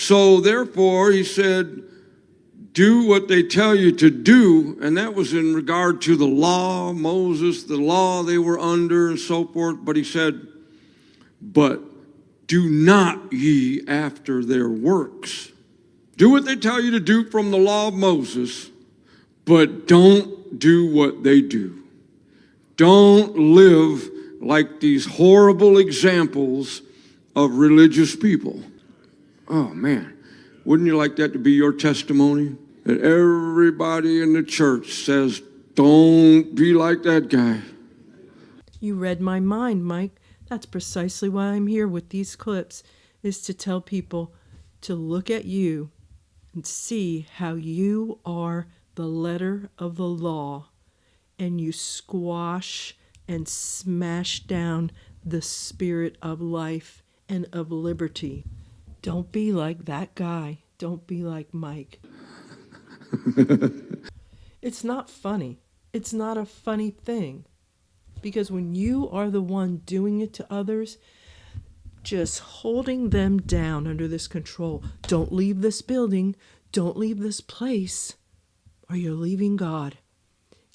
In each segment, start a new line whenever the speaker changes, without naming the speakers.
So therefore, he said, do what they tell you to do. And that was in regard to the law, Moses, the law they were under and so forth. But he said, but do not ye after their works. Do what they tell you to do from the law of Moses, but don't do what they do. Don't live like these horrible examples of religious people. Oh, man. Wouldn't you like that to be your testimony? That everybody in the church says, don't be like that guy.
You read my mind, Mike. That's precisely why I'm here with these clips, is to tell people to look at you and see how you are the letter of the law, and you squash and smash down the spirit of life and of liberty. Don't be like that guy. Don't be like Mike. It's not funny. It's not a funny thing. Because when you are the one doing it to others, just holding them down under this control, don't leave this building, don't leave this place, or you're leaving God.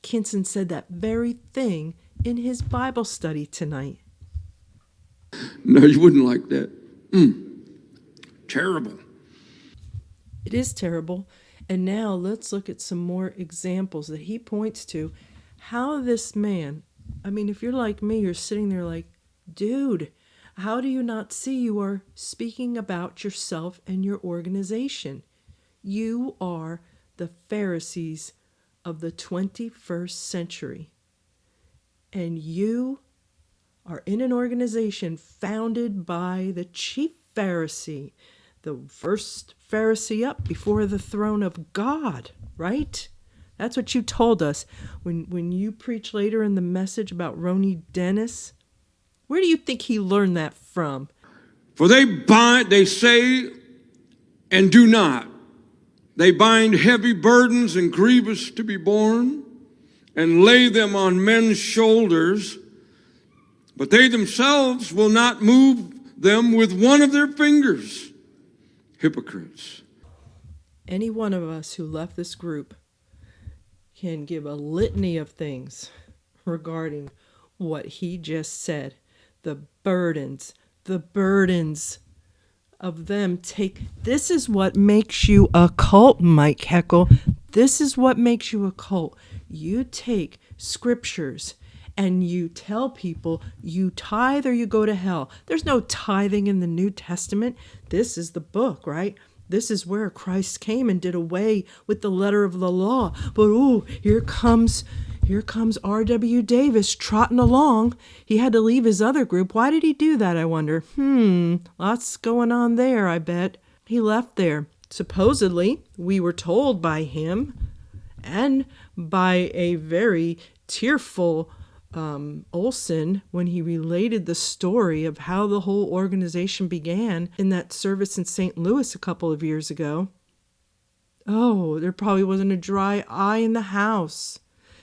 Kinson said that very thing in his Bible study tonight.
No, you wouldn't like that. Terrible.
It is terrible. And now let's look at some more examples that he points to. How this man, I mean, if you're like me, you're sitting there like, dude, how do you not see you are speaking about yourself and your organization? You are the Pharisees of the 21st century. And you are in an organization founded by the chief Pharisee, the first Pharisee up before the throne of God, right? That's what you told us when you preach later in the message about Roni Dennis. Where do you think he learned that from?
For they say and do not. They bind heavy burdens and grievous to be borne, and lay them on men's shoulders, but they themselves will not move them with one of their fingers. Hypocrites.
Any one of us who left this group can give a litany of things regarding what he just said. The burdens of them take. This is what makes you a cult, Mike KEKEL. This is what makes you a cult. You take scriptures and you tell people you tithe or you go to hell. There's no tithing in the New Testament. This is the book, right? This is where Christ came and did away with the letter of the law. But here comes R.W. Davis trotting along. He had to leave his other group. Why did he do that, I wonder? Lots going on there, I bet. He left there. Supposedly, we were told by him and by a very tearful Olson when he related the story of how the whole organization began in that service in St. Louis a couple of years ago. Oh, there probably wasn't a dry eye in the house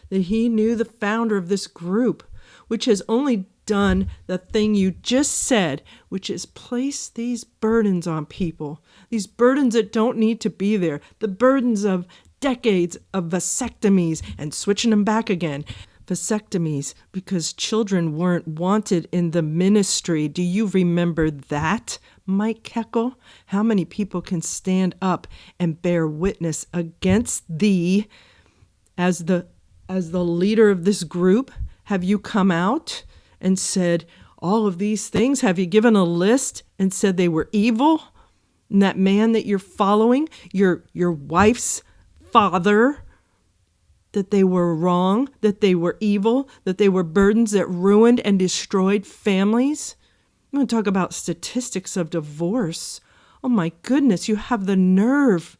that he knew the founder of this group, which has only done the thing you just said, which is place these burdens on people, these burdens that don't need to be there, the burdens of decades of vasectomies and switching them back again. Vasectomies because children weren't wanted in the ministry. Do you remember that, Mike KEKEL? How many people can stand up and bear witness against thee as the leader of this group? Have you come out and said all of these things? Have you given a list and said they were evil? And that man that you're following, your wife's father, that they were wrong, that they were evil, that they were burdens that ruined and destroyed families? I'm going to talk about statistics of divorce. Oh my goodness, you have the nerve.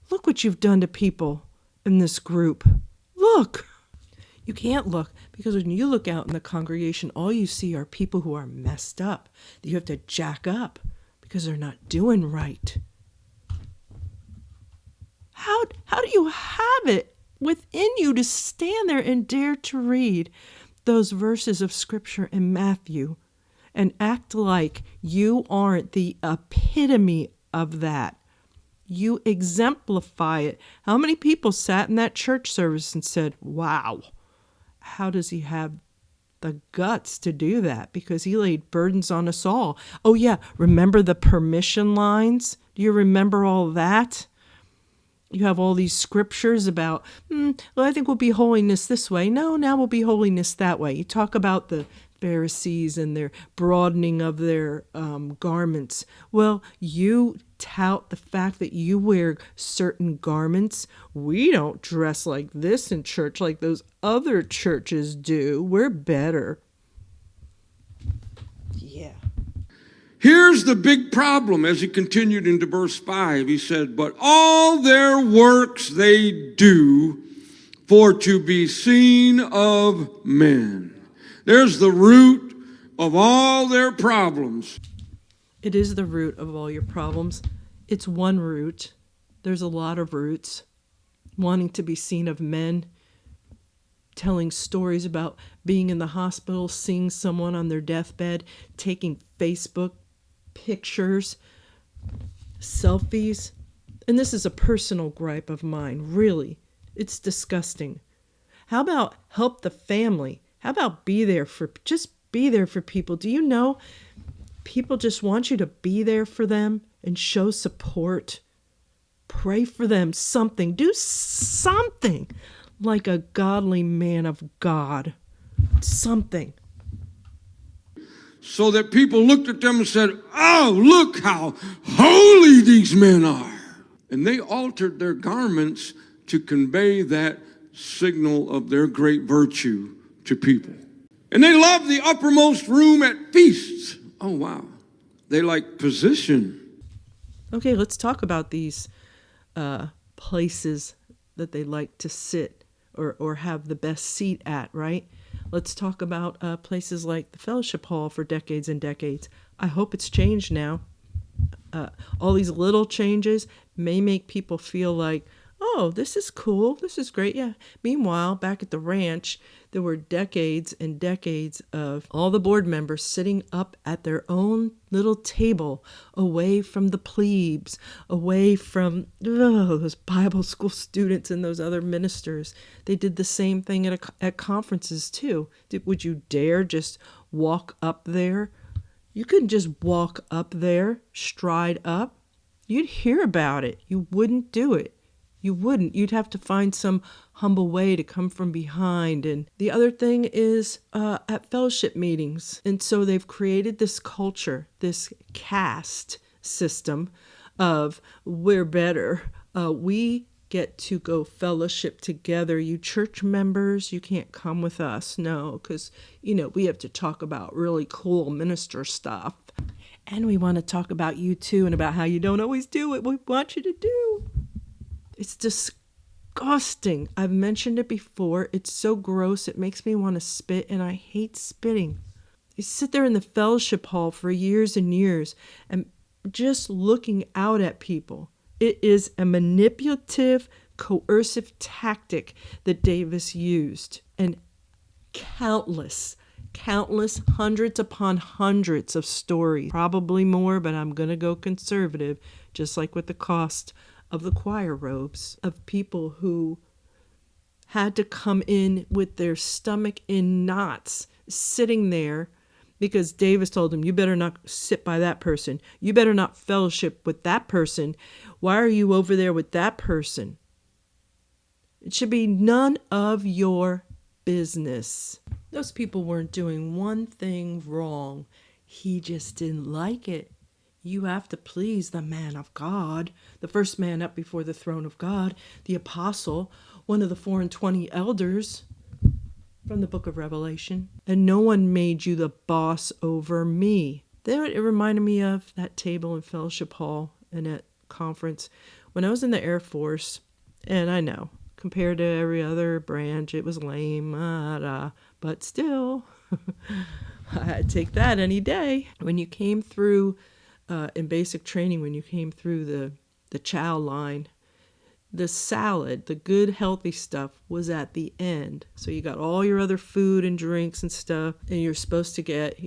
Look what you've done to people in this group. Look. You can't look because when you look out in the congregation, all you see are people who are messed up, that you have to jack up because they're not doing right. How do you have it within you to stand there and dare to read those verses of scripture in Matthew and act like you aren't the epitome of that. You exemplify it. How many people sat in that church service and said, wow, how does he have the guts to do that? Because he laid burdens on us all. Oh yeah, remember the permission lines? Do you remember all that? You have all these scriptures about, well, I think we'll be holiness this way. No, now we'll be holiness that way. You talk about the Pharisees and their broadening of their garments. Well, you tout the fact that you wear certain garments. We don't dress like this in church like those other churches do. We're better. Yeah.
Here's the big problem as he continued into verse 5. He said, but all their works they do for to be seen of men. There's the root of all their problems.
It is the root of all your problems. It's one root. There's a lot of roots. Wanting to be seen of men, telling stories about being in the hospital, seeing someone on their deathbed, taking Facebook pictures, selfies. And this is a personal gripe of mine, really. It's disgusting. How about help the family? How about be there for people? Do you know people just want you to be there for them and show support? Pray for them, something. Do something like a godly man of God. Something.
So that people looked at them and said, oh, look how holy these men are. And they altered their garments to convey that signal of their great virtue to people. And they loved the uppermost room at feasts. Oh, wow. They like position.
Okay, let's talk about these places that they like to sit or have the best seat at, right? Let's talk about places like the fellowship hall for decades and decades. I hope it's changed now. All these little changes may make people feel like, oh, this is cool. This is great. Yeah. Meanwhile, back at the ranch, there were decades and decades of all the board members sitting up at their own little table, away from the plebes, away from those Bible school students and those other ministers. They did the same thing at conferences too. Would you dare just walk up there? You couldn't just walk up there, stride up. You'd hear about it. You wouldn't do it. You wouldn't. You'd have to find some humble way to come from behind. And the other thing is at fellowship meetings. And so they've created this culture, this caste system of we're better. We get to go fellowship together. You church members, you can't come with us. No, because, we have to talk about really cool minister stuff. And we want to talk about you too and about how you don't always do what we want you to do. It's disgusting. I've mentioned it before. It's so gross. It makes me want to spit, and I hate spitting. You sit there in the fellowship hall for years and years and just looking out at people. It is a manipulative, coercive tactic that Davis used. And countless, hundreds upon hundreds of stories. Probably more, but I'm going to go conservative, just like with the cost of the choir robes, of people who had to come in with their stomach in knots, sitting there because Davis told them, you better not sit by that person. You better not fellowship with that person. Why are you over there with that person? It should be none of your business. Those people weren't doing one thing wrong. He just didn't like it. You have to please the man of God, the first man up before the throne of God, the apostle, one of the 4 and 20 elders from the book of Revelation. And no one made you the boss over me. There, it reminded me of that table in fellowship hall and at conference when I was in the Air Force. And I know, compared to every other branch, it was lame, but still, I'd take that any day. When you came through in basic training, when you came through the chow line, the salad, the good healthy stuff was at the end. So you got all your other food and drinks and stuff, and you're supposed to get,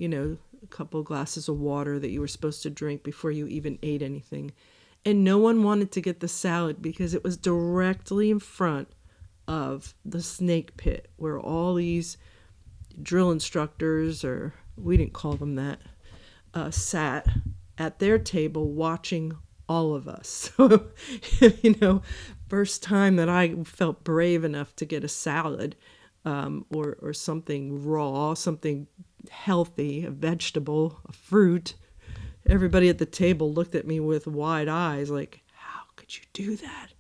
a couple glasses of water that you were supposed to drink before you even ate anything. And no one wanted to get the salad because it was directly in front of the snake pit where all these drill instructors, or we didn't call them that, sat at their table watching all of us. So, first time that I felt brave enough to get a salad, or something raw, something healthy, a vegetable, a fruit. Everybody at the table looked at me with wide eyes like, how could you do that?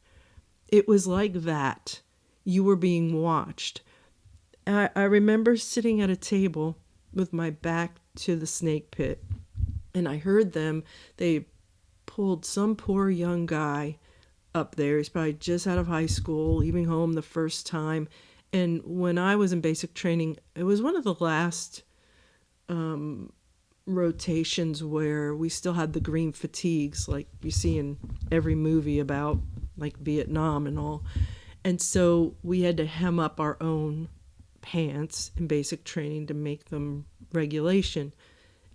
It was like that. You were being watched. I remember sitting at a table with my back to the snake pit, and I heard them. They pulled some poor young guy up there. He's probably just out of high school, leaving home the first time. And when I was in basic training, it was one of the last rotations where we still had the green fatigues like you see in every movie about like Vietnam and all. And so we had to hem up our own pants in basic training to make them regulation.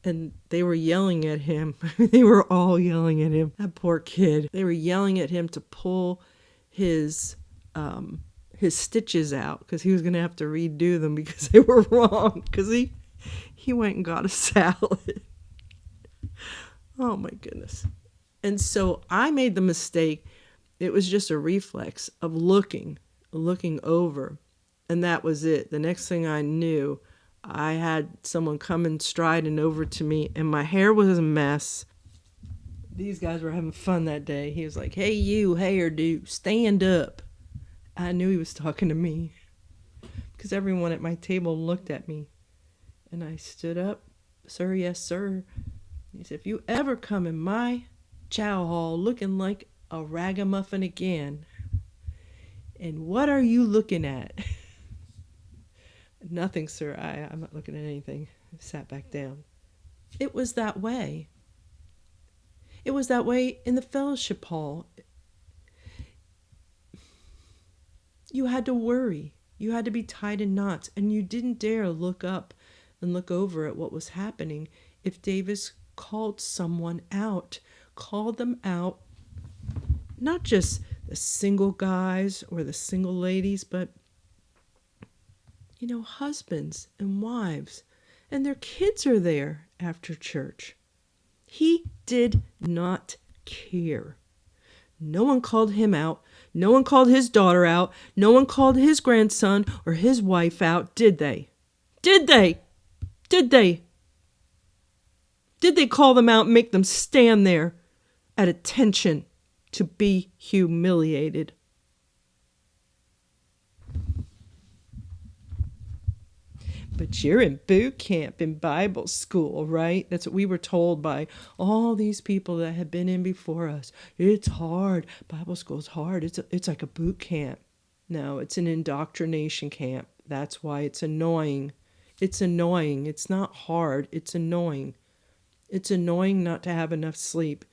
And they were yelling at him. They were all yelling at him. That poor kid. They were yelling at him to pull his stitches out because he was going to have to redo them because they were wrong. Because he went and got a salad. Oh my goodness. And so I made the mistake. It was just a reflex of looking over. And that was it. The next thing I knew, I had someone coming striding over to me, and my hair was a mess. These guys were having fun that day. He was like, hey, you hairdo, stand up. I knew he was talking to me because everyone at my table looked at me. And I stood up. Sir, yes, sir. He said, if you ever come in my chow hall looking like a ragamuffin again, and what are you looking at? Nothing, sir. I'm not looking at anything. I sat back down. It was that way. It was that way in the fellowship hall. You had to worry. You had to be tied in knots, and you didn't dare look up and look over at what was happening. If Davis called someone out, called them out, not just the single guys or the single ladies, but husbands and wives, and their kids are there after church. He did not care. No one called him out. No one called his daughter out. No one called his grandson or his wife out, did they? Did they? Did they? Did they call them out and make them stand there at attention to be humiliated? But you're in boot camp in Bible school, right? That's what we were told by all these people that had been in before us. It's hard. Bible school's hard. It's like a boot camp. No, it's an indoctrination camp. That's why it's annoying. It's annoying. It's not hard. It's annoying. It's annoying not to have enough sleep.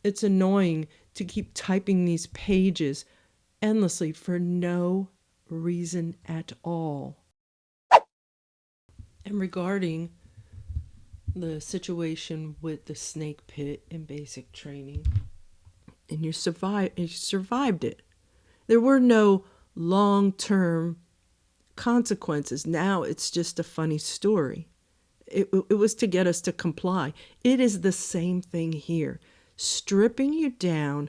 It's annoying to keep typing these pages endlessly for no reason at all. And regarding the situation with the snake pit in basic training, and you survived it. There were no long-term consequences. Now it's just a funny story. It was to get us to comply. It is the same thing here. Stripping you down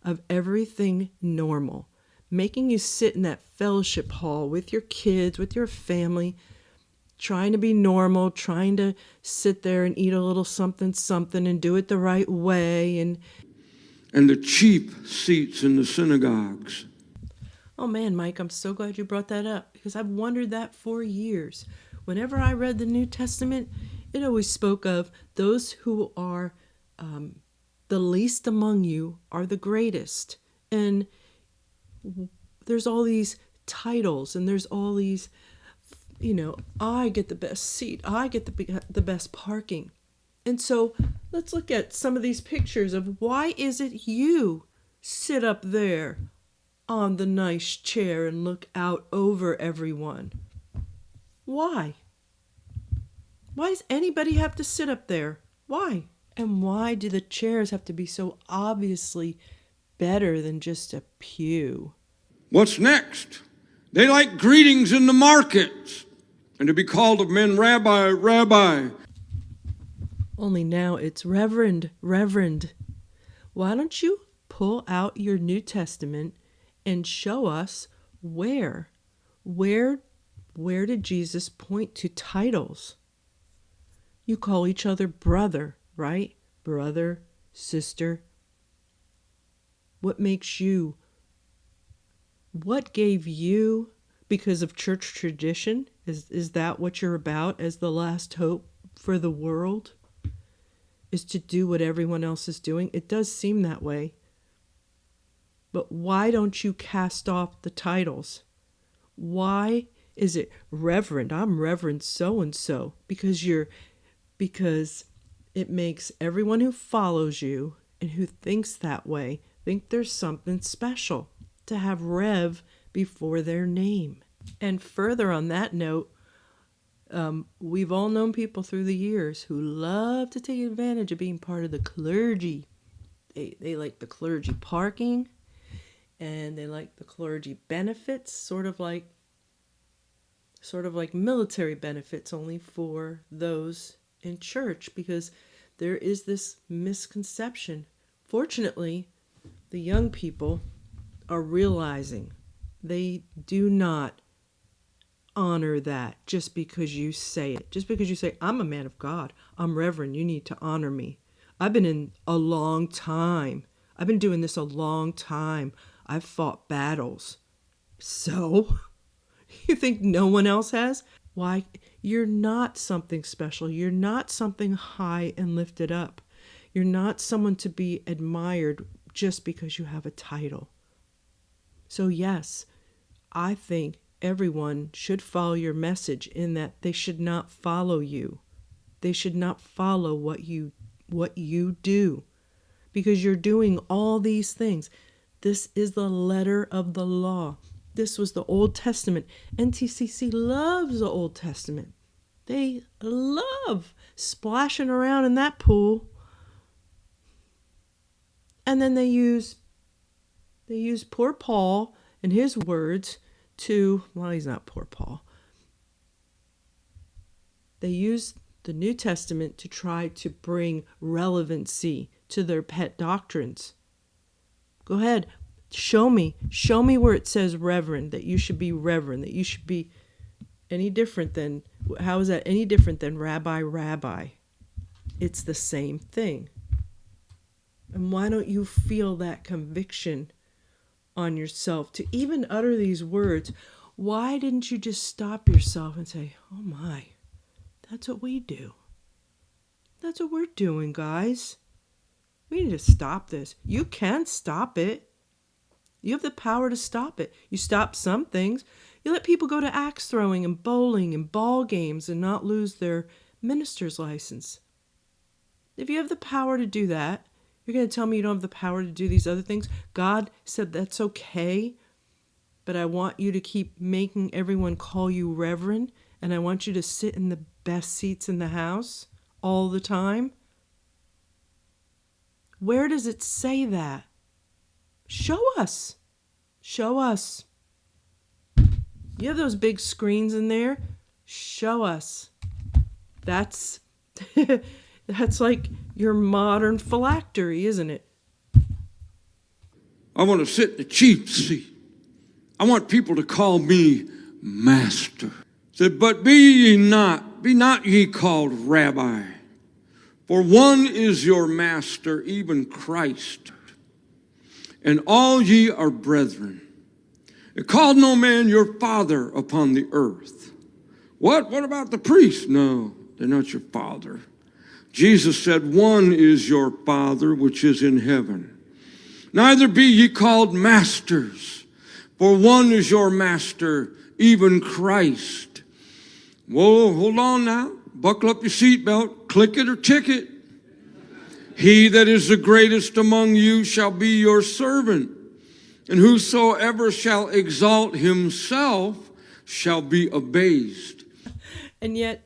of everything normal. Making you sit in that fellowship hall with your kids, with your family, trying to be normal, trying to sit there and eat a little something and do it the right way. And
the cheap seats in the synagogues.
oh man, Mike, I'm so glad you brought that up because I've wondered that for years. Whenever I read the New Testament, it always spoke of those who are the least among you are the greatest. And there's all these titles and there's all these, I get the best seat. I get the best parking. And so let's look at some of these pictures of why is it you sit up there on the nice chair and look out over everyone? Why? Why does anybody have to sit up there? Why? And why do the chairs have to be so obviously better than just a pew?
What's next? They like greetings in the markets and to be called of men, Rabbi, Rabbi.
Only now it's Reverend, Reverend. Why don't you pull out your New Testament and show us where did Jesus point to titles? You call each other brother, right? Brother, sister. What gave you, because of church tradition? Is that what you're about as the last hope for the world? Is to do what everyone else is doing? It does seem that way. But why don't you cast off the titles? Why is it Reverend? I'm Reverend so-and-so. Because it makes everyone who follows you and who thinks that way think there's something special to have Rev before their name. And further on that note, we've all known people through the years who love to take advantage of being part of the clergy. They like the clergy parking, and they like the clergy benefits, sort of like military benefits, only for those in church, because there is this misconception. Fortunately, the young people are realizing they do not honor that just because you say it. Just because you say, I'm a man of God, I'm Reverend, you need to honor me. I've been in a long time. I've been doing this a long time. I've fought battles. So, you think no one else has? Why? You're not something special. You're not something high and lifted up. You're not someone to be admired just because you have a title. So yes, I think everyone should follow your message, in that they should not follow you. They should not follow what you do, because you're doing all these things. This is the letter of the law. This was the Old Testament. NTCC loves the Old Testament. They love splashing around in that pool. And then they use poor Paul and his words to, well, he's not poor Paul. They use the New Testament to try to bring relevancy to their pet doctrines. Go ahead, show me where it says reverend, that you should be reverend, that you should be any different than, how is that any different than rabbi? It's the same thing. And why don't you feel that conviction on yourself to even utter these words? Why didn't you just stop yourself and say, oh my, that's what we do. That's what we're doing, guys. We need to stop this. You can stop it. You have the power to stop it. You stop some things. You let people go to axe throwing and bowling and ball games and not lose their minister's license. If you have the power to do that, you're going to tell me you don't have the power to do these other things? God said that's okay, but I want you to keep making everyone call you Reverend, and I want you to sit in the best seats in the house all the time. Where does it say that? Show us. Show us. You have those big screens in there? Show us. That's that's like your modern phylactery, isn't it?
I want to sit in the chief seat. I want people to call me master. Said, but be not ye called rabbi, for one is your master, even Christ, and all ye are brethren. It called no man your father upon the earth. What about the priests? No, they're not your father. Jesus said, one is your Father which is in heaven. Neither be ye called masters, for one is your master, even Christ. Whoa, hold on now. Buckle up your seatbelt. Click it or tick it. He that is the greatest among you shall be your servant. And whosoever shall exalt himself shall be abased.
And yet,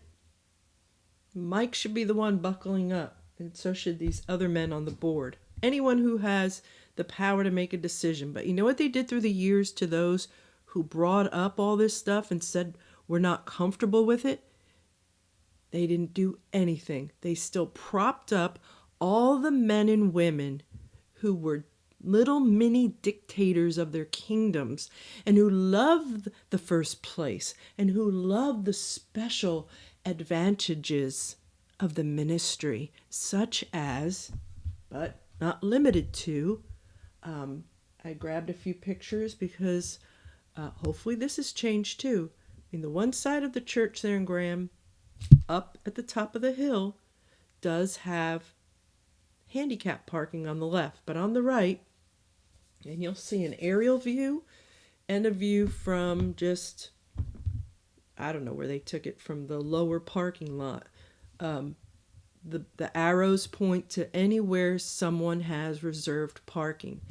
Mike should be the one buckling up, and so should these other men on the board. Anyone who has the power to make a decision. But you know what they did through the years to those who brought up all this stuff and said we're not comfortable with it? They didn't do anything. They still propped up all the men and women who were little mini dictators of their kingdoms and who loved the first place and who loved the special advantages of the ministry, such as, but not limited to, I grabbed a few pictures because hopefully this has changed too. In the one side of the church there in Graham, up at the top of the hill, does have handicap parking on the left, but on the right, and you'll see an aerial view and a view from just, I don't know where they took it, from the lower parking lot. The arrows point to anywhere someone has reserved parking.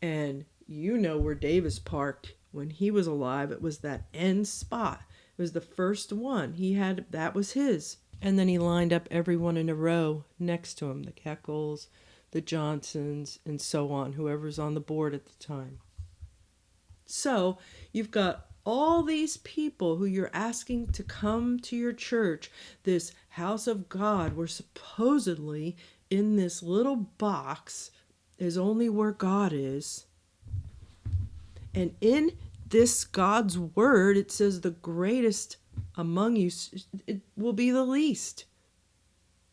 And you know where Davis parked when he was alive. It was that end spot. It was the first one. That was his. And then he lined up everyone in a row next to him, the KEKELs, the Johnsons, and so on, whoever's on the board at the time. So you've got all these people who you're asking to come to your church, this house of God, where supposedly in this little box is only where God is. And in this God's word, it says the greatest among you, it will be the least.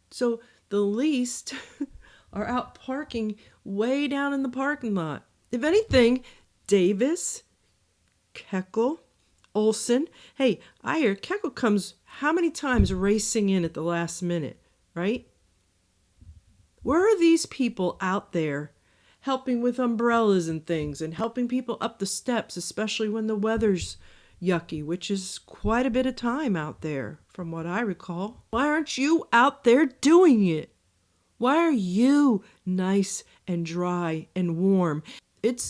So the least are out parking way down in the parking lot. If anything, Davis, KEKEL, Olson. Hey, I hear KEKEL comes how many times racing in at the last minute, right? Where are these people out there helping with umbrellas and things and helping people up the steps, especially when the weather's yucky, which is quite a bit of time out there, from what I recall? Why aren't you out there doing it? Why are you nice and dry and warm? It's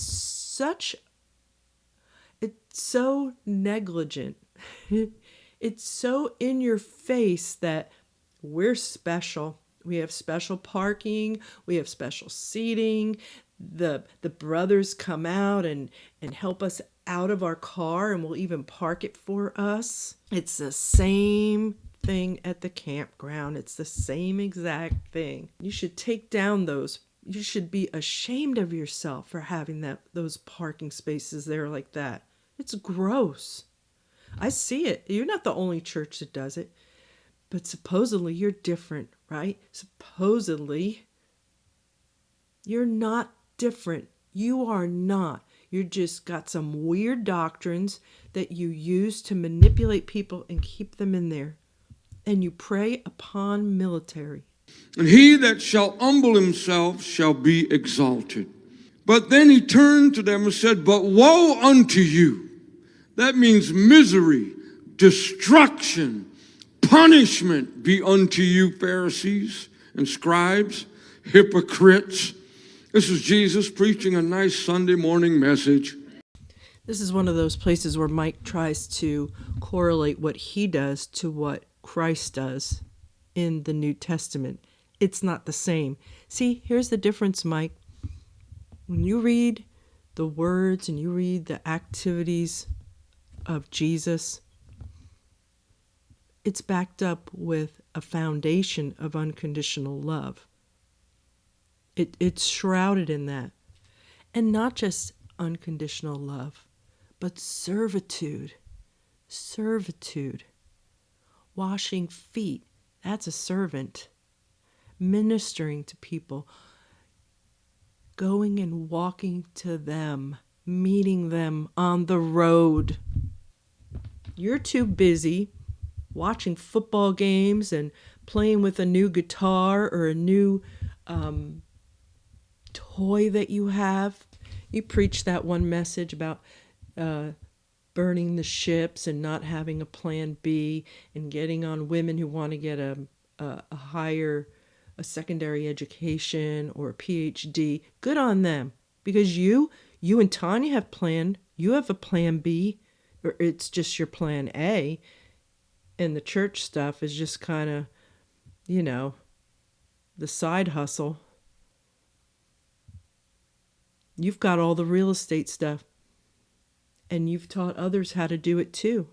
so negligent. It's so in your face that we're special. We have special parking. We have special seating. The brothers come out and help us out of our car and will even park it for us. It's the same thing at the campground. It's the same exact thing. You should take down those. You should be ashamed of yourself for having those parking spaces there like that. It's gross. I see it. You're not the only church that does it. But supposedly you're different, right? Supposedly you're not different. You are not. You just got some weird doctrines that you use to manipulate people and keep them in there. And you prey upon military.
And he that shall humble himself shall be exalted. But then he turned to them and said, but woe unto you. That means misery, destruction, punishment be unto you, Pharisees and scribes, hypocrites. This is Jesus preaching a nice Sunday morning message.
This is one of those places where Mike tries to correlate what he does to what Christ does in the New Testament. It's not the same. See, here's the difference, Mike. When you read the words and you read the activities of Jesus, it's backed up with a foundation of unconditional love. It's shrouded in that. And not just unconditional love, but servitude. Servitude. Washing feet, that's a servant. Ministering to people. Going and walking to them. Meeting them on the road. You're too busy watching football games and playing with a new guitar or a new toy that you have. You preach that one message about burning the ships and not having a plan B and getting on women who want to get a secondary education or a PhD. Good on them. Because you and Tanya you have a plan B, or it's just your plan A. And the church stuff is just kind of you know, the side hustle. You've got all the real estate stuff, and you've taught others how to do it too.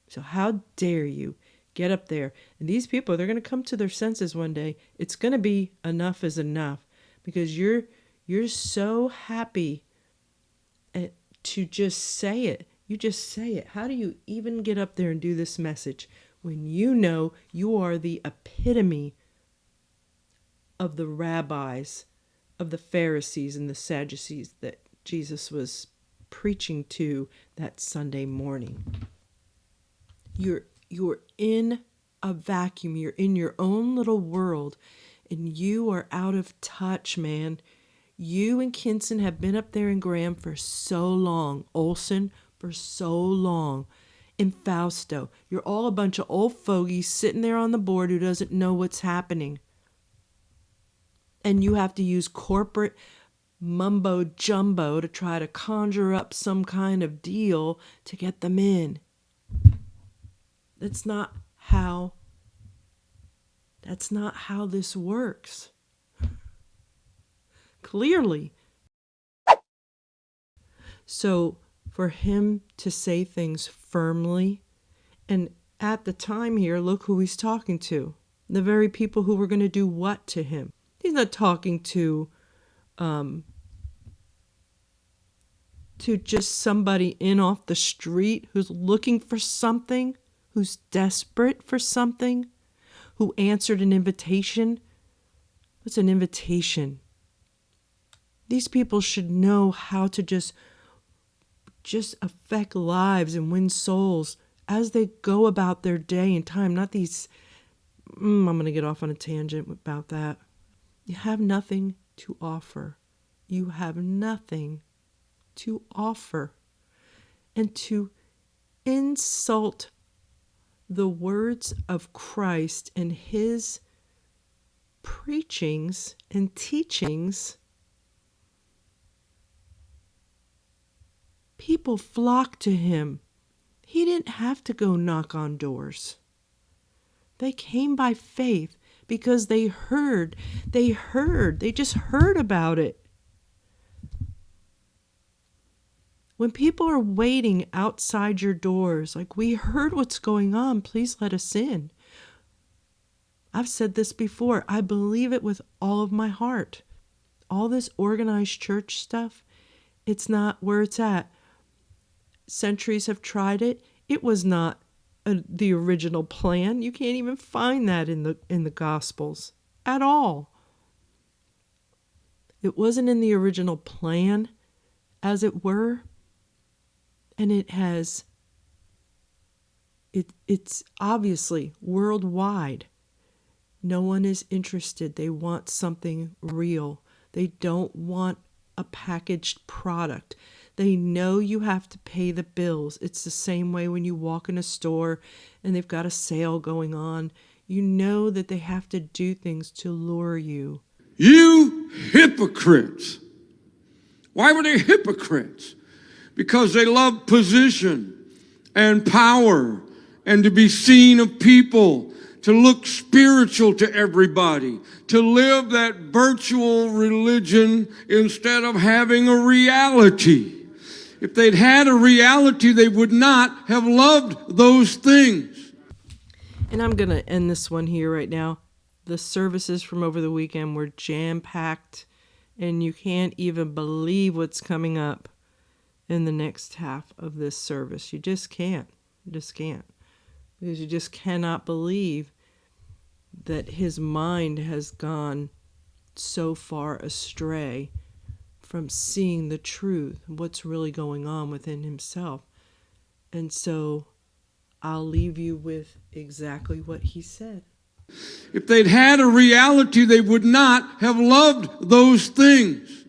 So how dare you get up there? And these people, they're going to come to their senses one day. It's going to be enough is enough, because you're so happy to just say it. You just say it. How do you even get up there and do this message when you know you are the epitome of the rabbis, of the Pharisees and the Sadducees that Jesus was preaching to that Sunday morning? You're in a vacuum. You're in your own little world, and you are out of touch, man. You and Kinson have been up there in Graham for so long. Olson for so long. In Fausto, you're all a bunch of old fogies sitting there on the board who doesn't know what's happening. And you have to use corporate mumbo jumbo to try to conjure up some kind of deal to get them in. That's not how this works. Clearly. So for him to say things firmly, and at the time here, look who he's talking to. The very people who were going to do what to him. He's not talking to just somebody in off the street who's looking for something, who's desperate for something, who answered an invitation. What's an invitation? These people should know how to just affect lives and win souls as they go about their day and time. Not these, I'm going to get off on a tangent about that. You have nothing to offer. You have nothing to offer. And to insult the words of Christ and his preachings and teachings, people flocked to him. He didn't have to go knock on doors. They came by faith because they just heard about it. When people are waiting outside your doors, like, we heard what's going on, please let us in. I've said this before. I believe it with all of my heart. All this organized church stuff, it's not where it's at. Centuries have tried it. It was not the original plan. You can't even find that in the Gospels at all. It wasn't in the original plan, as it were. And it's obviously worldwide. No one is interested. They want something real. They don't want a packaged product. They know you have to pay the bills. It's the same way when you walk in a store and they've got a sale going on. You know that they have to do things to lure you.
You hypocrites. Why were they hypocrites? Because they loved position and power and to be seen of people, to look spiritual to everybody, to live that virtual religion instead of having a reality. If they'd had a reality, they would not have loved those things.
And I'm going to end this one here right now. The services from over the weekend were jam-packed, and you can't even believe what's coming up in the next half of this service. You just can't. You just can't. Because you just cannot believe that his mind has gone so far astray from seeing the truth, what's really going on within himself. And so I'll leave you with exactly what he said. If they'd had a reality, they would not have loved those things.